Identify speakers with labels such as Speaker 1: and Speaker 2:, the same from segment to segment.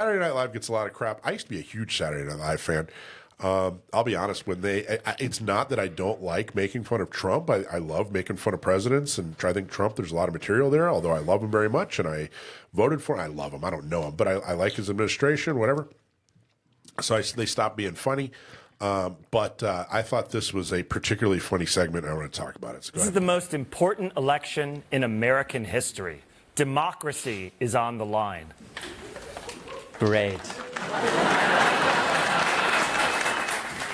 Speaker 1: Saturday Night Live gets a lot of crap. I used to be a huge Saturday Night Live fan. I'll be honest, it's not that I don't like making fun of Trump. I love making fun of presidents, and I think Trump, there's a lot of material there, although I love him very much, and I voted for him. I love him. I don't know him, but I like his administration, whatever. So they stopped being funny. But I thought this was a particularly funny segment, and I want to talk about it. So
Speaker 2: this is the most important election in American history. Democracy is on the line.
Speaker 3: Great.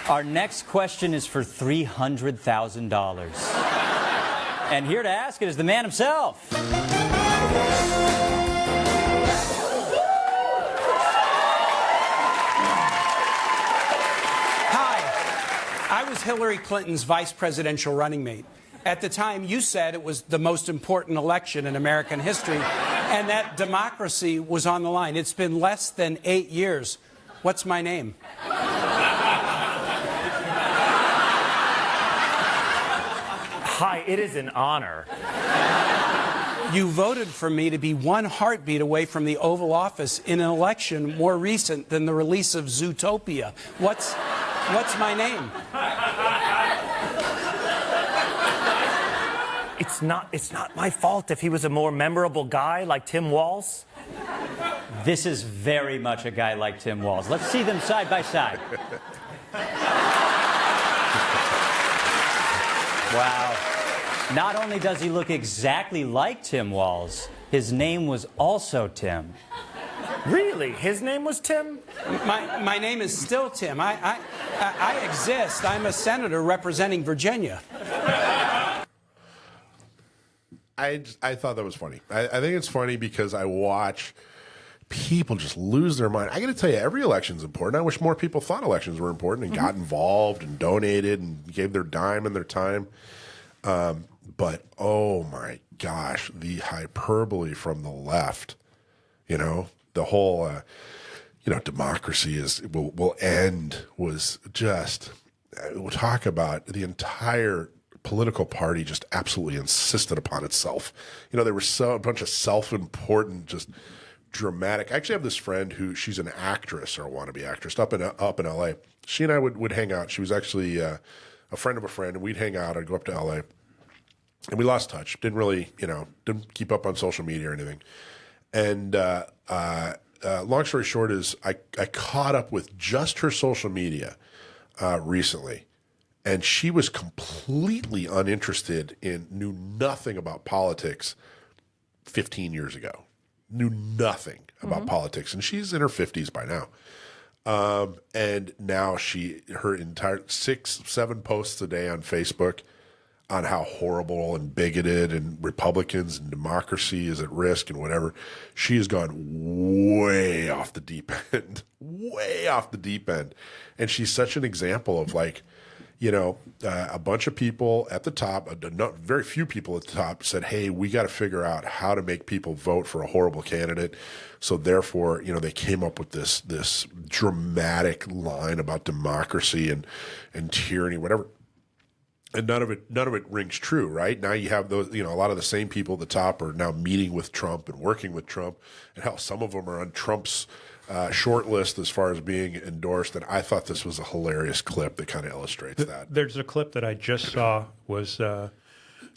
Speaker 3: Our next question is for $300,000. And here to ask it is the man himself.
Speaker 4: Hi, I was Hillary Clinton's vice presidential running mate. At the time, you said it was the most important election in American history, and that democracy was on the line. It's been less than 8 years. What's my name?
Speaker 2: Hi, it is an honor.
Speaker 4: You voted for me to be one heartbeat away from the Oval Office in an election more recent than the release of Zootopia. What's my name?
Speaker 2: It's not my fault if he was a more memorable guy like Tim Walz.
Speaker 3: This is very much a guy like Tim Walz. Let's see them side by side. Wow. Not only does he look exactly like Tim Walz, his name was also Tim.
Speaker 2: Really? His name was Tim?
Speaker 4: My name is still Tim. I exist. I'm a senator representing Virginia.
Speaker 1: I thought that was funny. I think it's funny because I watch people just lose their mind. I got to tell you, every election's important. I wish more people thought elections were important and got involved and donated and gave their dime and their time. But, oh, my gosh, the hyperbole from the left, the whole, democracy will end was just, we'll talk about the entire political party just absolutely insisted upon itself. There was a bunch of self-important, just dramatic. I actually have this friend she's an actress or a wannabe actress up in LA. She and I would hang out. She was actually a friend of a friend, and we'd hang out. I'd go up to LA, and we lost touch. Didn't really, didn't keep up on social media or anything. And long story short is I caught up with just her social media recently. And she was completely uninterested knew nothing about politics 15 years ago. Knew nothing about politics. And she's in her 50s by now. And now her entire 6-7 posts a day on Facebook on how horrible and bigoted and Republicans and democracy is at risk and whatever. She has gone way off the deep end, way off the deep end. And she's such an example of a bunch of people at the top, very few people at the top said, hey, we got to figure out how to make people vote for a horrible candidate. So therefore, they came up with this dramatic line about democracy and tyranny, whatever. And none of it rings true, right? Now you have those, a lot of the same people at the top are now meeting with Trump and working with Trump. And hell, some of them are on Trump's short list as far as being endorsed, and I thought this was a hilarious clip that kind of illustrates that.
Speaker 5: There's a clip that I just saw was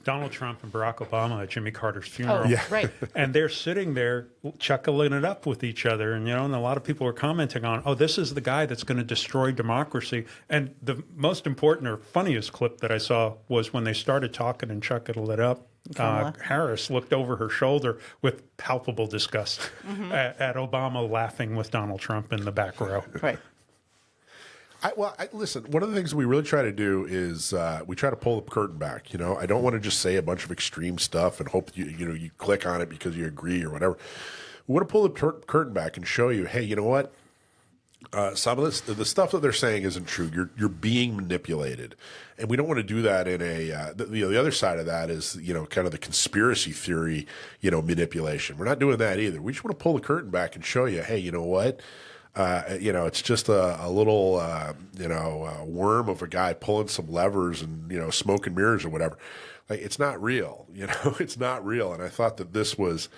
Speaker 5: Donald Trump and Barack Obama at Jimmy Carter's funeral.
Speaker 6: Oh, yeah. Right.
Speaker 5: And they're sitting there chuckling it up with each other, and and a lot of people are commenting on, oh, this is the guy that's going to destroy democracy. And the most important or funniest clip that I saw was when they started talking and chuckling it up. Harris looked over her shoulder with palpable disgust at Obama laughing with Donald Trump in the back row.
Speaker 6: Right.
Speaker 1: Listen, one of the things we really try to do is we try to pull the curtain back. I don't want to just say a bunch of extreme stuff and hope you click on it because you agree or whatever. We want to pull the curtain back and show you, hey, you know what? Some of the stuff that they're saying isn't true. You're being manipulated, and we don't want to do that in the other side of that is kind of the conspiracy theory manipulation. We're not doing that either. We just want to pull the curtain back and show you, hey, you know what? It's just a little worm of a guy pulling some levers and smoke and mirrors or whatever. Like, it's not real. It's not real. And I thought that this was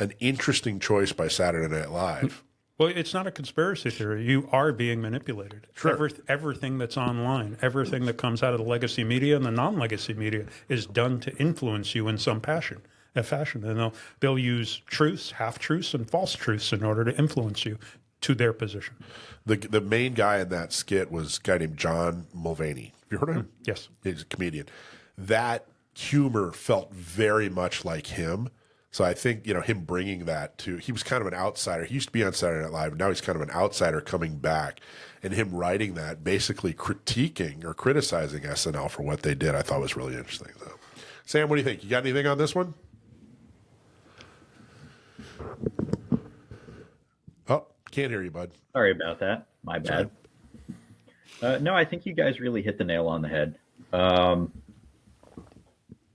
Speaker 1: an interesting choice by Saturday Night Live.
Speaker 5: Well, it's not a conspiracy theory. You are being manipulated.
Speaker 1: Sure.
Speaker 5: Everything that's online, everything that comes out of the legacy media and the non-legacy media is done to influence you in some fashion. And they'll use truths, half-truths, and false truths in order to influence you to their position.
Speaker 1: The main guy in that skit was a guy named John Mulvaney. Have you heard of him?
Speaker 5: Yes.
Speaker 1: He's a comedian. That humor felt very much like him. So I think, him bringing that he was kind of an outsider. He used to be on Saturday Night Live, and now he's kind of an outsider coming back. And him writing that, basically critiquing or criticizing SNL for what they did, I thought was really interesting. So, Sam, what do you think? You got anything on this one? Oh, can't hear you, bud.
Speaker 6: Sorry about that. My bad. No, I think you guys really hit the nail on the head.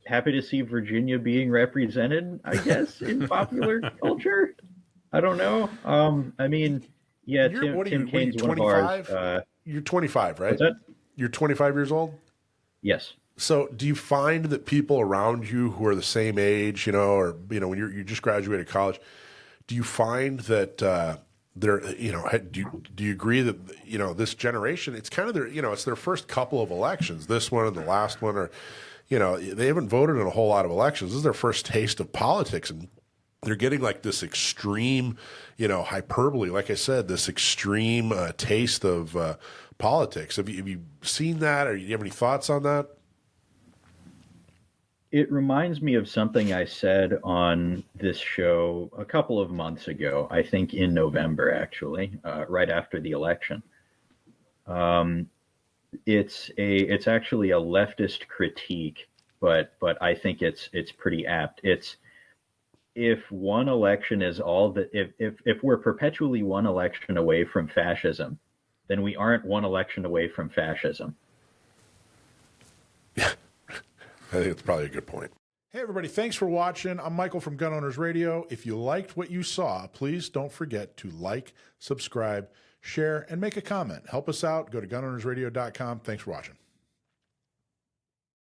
Speaker 6: Happy to see Virginia being represented, I guess, in popular culture. I don't know. I mean, yeah, Tim Kaine's one of ours.
Speaker 1: You're 25, right?
Speaker 6: What's that?
Speaker 1: You're 25 years old?
Speaker 6: Yes.
Speaker 1: So do you find that people around you who are the same age, or, when you just graduated college, do you find that they're, do you agree that, this generation, it's kind of their, it's their first couple of elections, this one and the last one, or, they haven't voted in a whole lot of elections. This is their first taste of politics, and they're getting like this extreme, hyperbole. Like I said, this extreme taste of politics. Have you seen that, or do you have any thoughts on that?
Speaker 6: It reminds me of something I said on this show a couple of months ago, I think in November, actually, right after the election. It's actually a leftist critique, but I think it's pretty apt. It's, if one election is all that, if we're perpetually one election away from fascism, then we aren't one election away from fascism.
Speaker 1: I think it's probably a good point.
Speaker 7: Hey, everybody. Thanks for watching. I'm Michael from Gun Owners Radio. If you liked what you saw, please don't forget to like, subscribe, share, and make a comment. Help us out. Go to gunownersradio.com. Thanks for watching.